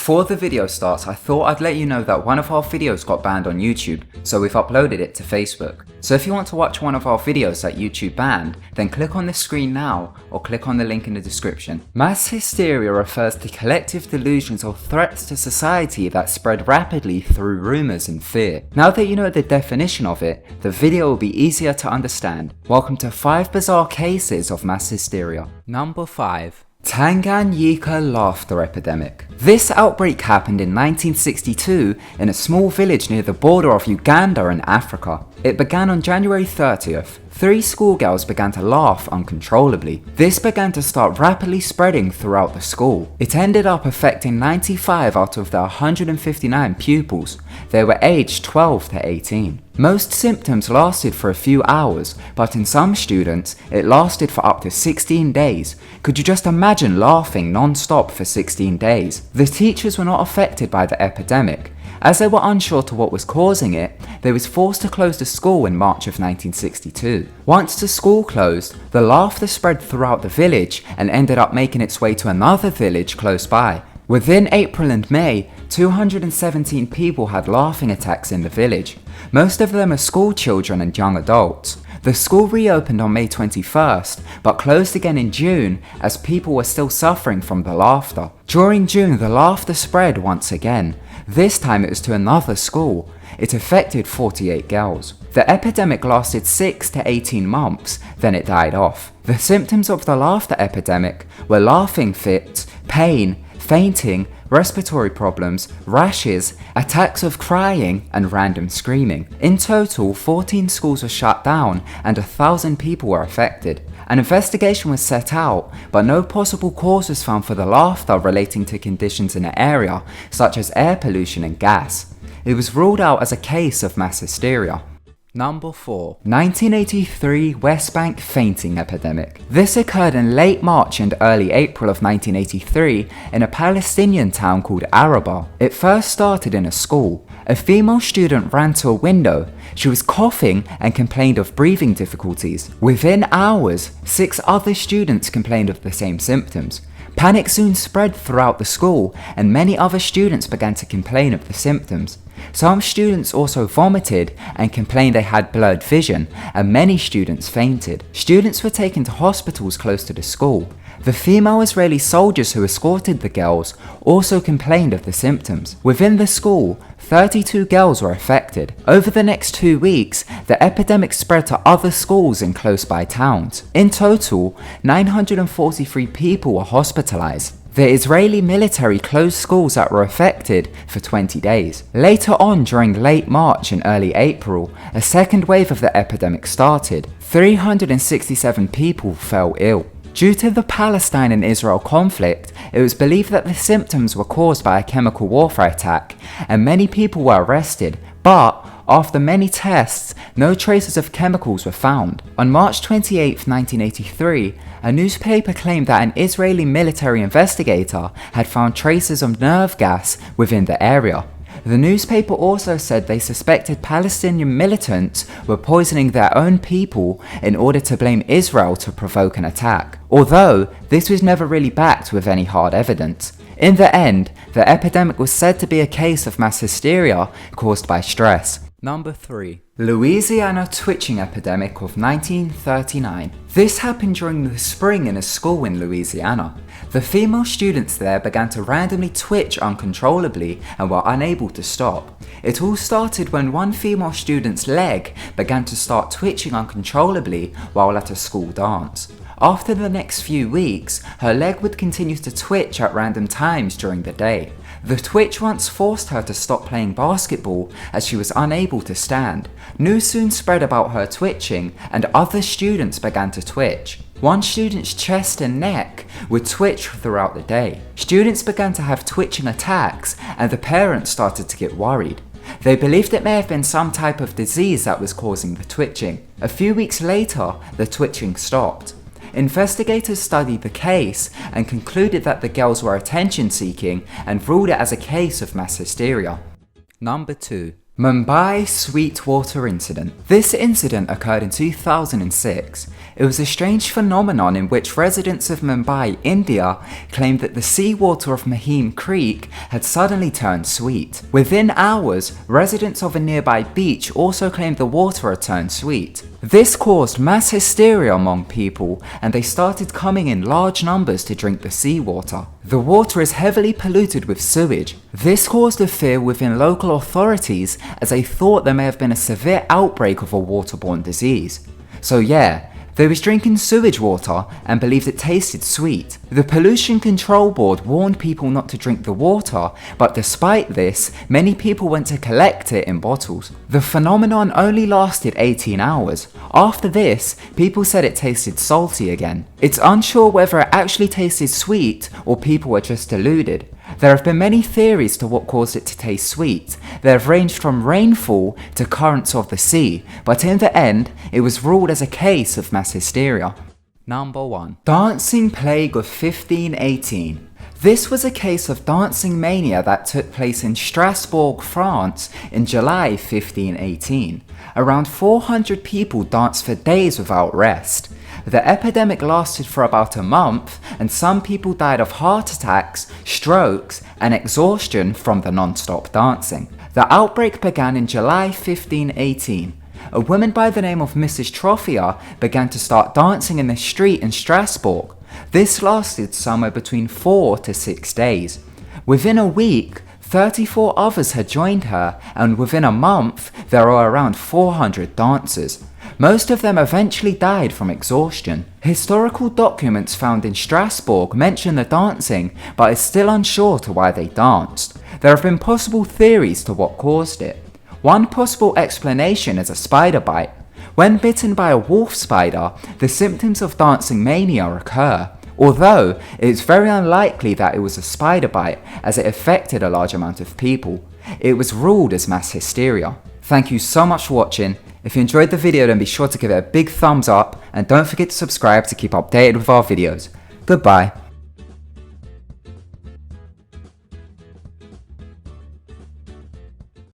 Before the video starts, I thought I'd let you know that one of our videos got banned on YouTube, so we've uploaded it to Facebook. So if you want to watch one of our videos that YouTube banned, then click on the screen now or click on the link in the description. Mass hysteria refers to collective delusions or threats to society that spread rapidly through rumours and fear. Now that you know the definition of it, the video will be easier to understand. Welcome to 5 bizarre cases of mass hysteria. Number 5. Tanganyika laughter epidemic. This outbreak happened in 1962 in a small village near the border of Uganda in Africa. It began on January 30th. 3 schoolgirls began to laugh uncontrollably. This began to start rapidly spreading throughout the school. It ended up affecting 95 out of the 159 pupils. They were aged 12 to 18. Most symptoms lasted for a few hours, but in some students, it lasted for up to 16 days. Could you just imagine laughing non-stop for 16 days? The teachers were not affected by the epidemic. As they were unsure to what was causing it, they was forced to close the school in March of 1962. Once the school closed, the laughter spread throughout the village and ended up making its way to another village close by. Within April and May, 217 people had laughing attacks in the village. Most of them are school children and young adults. The school reopened on May 21st, but closed again in June as people were still suffering from the laughter. During June, the laughter spread once again. This time it was to another school. It affected 48 girls. The epidemic lasted 6 to 18 months, then it died off. The symptoms of the laughter epidemic were laughing fits, pain, fainting, respiratory problems, rashes, attacks of crying, and random screaming. In total, 14 schools were shut down and 1,000 people were affected. An investigation was set out, but no possible cause was found for the laughter relating to conditions in the area, such as air pollution and gas. It was ruled out as a case of mass hysteria. Number 4. 1983 West Bank fainting epidemic. This occurred in late March and early April of 1983 in a Palestinian town called Araba. It first started in a school. A female student ran to a window. She was coughing and complained of breathing difficulties. Within hours, 6 other students complained of the same symptoms. Panic soon spread throughout the school, and many other students began to complain of the symptoms. Some students also vomited and complained they had blurred vision, and many students fainted. Students were taken to hospitals close to the school. The female Israeli soldiers who escorted the girls also complained of the symptoms. Within the school, 32 girls were affected. Over the next 2 weeks, the epidemic spread to other schools in close-by towns. In total, 943 people were hospitalized. The Israeli military closed schools that were affected for 20 days. Later on, during late March and early April, a second wave of the epidemic started. 367 people fell ill. Due to the Palestine and Israel conflict, it was believed that the symptoms were caused by a chemical warfare attack, and many people were arrested, but after many tests, no traces of chemicals were found. On March 28, 1983, a newspaper claimed that an Israeli military investigator had found traces of nerve gas within the area. The newspaper also said they suspected Palestinian militants were poisoning their own people in order to blame Israel to provoke an attack, although this was never really backed with any hard evidence. In the end, the epidemic was said to be a case of mass hysteria caused by stress. Number 3. Louisiana twitching epidemic of 1939. This happened during the spring in a school in Louisiana. The female students there began to randomly twitch uncontrollably and were unable to stop. It all started when one female student's leg began to start twitching uncontrollably while at a school dance. After the next few weeks, her leg would continue to twitch at random times during the day. The twitch once forced her to stop playing basketball as she was unable to stand. News soon spread about her twitching, and other students began to twitch. One student's chest and neck would twitch throughout the day. Students began to have twitching attacks, and the parents started to get worried. They believed it may have been some type of disease that was causing the twitching. A few weeks later, the twitching stopped. Investigators studied the case and concluded that the girls were attention-seeking and ruled it as a case of mass hysteria. Number 2. Mumbai Sweetwater Incident. This incident occurred in 2006. It was a strange phenomenon in which residents of Mumbai, India, claimed that the seawater of Mahim Creek had suddenly turned sweet. Within hours, residents of a nearby beach also claimed the water had turned sweet. This caused mass hysteria among people, and they started coming in large numbers to drink the seawater. The water is heavily polluted with sewage. This caused a fear within local authorities as they thought there may have been a severe outbreak of a waterborne disease. So yeah, they was drinking sewage water and believed it tasted sweet. The Pollution Control Board warned people not to drink the water, but despite this, many people went to collect it in bottles. The phenomenon only lasted 18 hours. After this, people said it tasted salty again. It's unsure whether it actually tasted sweet or people were just deluded. There have been many theories to what caused it to taste sweet. They have ranged from rainfall to currents of the sea, but in the end, it was ruled as a case of mass hysteria. Number 1. Dancing Plague of 1518. This was a case of dancing mania that took place in Strasbourg, France in July 1518. Around 400 people danced for days without rest. The epidemic lasted for about a month, and some people died of heart attacks, strokes, and exhaustion from the non-stop dancing. The outbreak began in July 1518. A woman by the name of Mrs. Trophia began to start dancing in the street in Strasbourg. This lasted somewhere between 4 to 6 days. Within a week, 34 others had joined her, and within a month, there were around 400 dancers. Most of them eventually died from exhaustion. Historical documents found in Strasbourg mention the dancing, but it's still unsure to why they danced. There have been possible theories to what caused it. One possible explanation is a spider bite. When bitten by a wolf spider, the symptoms of dancing mania occur, although it is very unlikely that it was a spider bite as it affected a large amount of people. It was ruled as mass hysteria. Thank you so much for watching. If you enjoyed the video, then be sure to give it a big thumbs up and don't forget to subscribe to keep updated with our videos. Goodbye.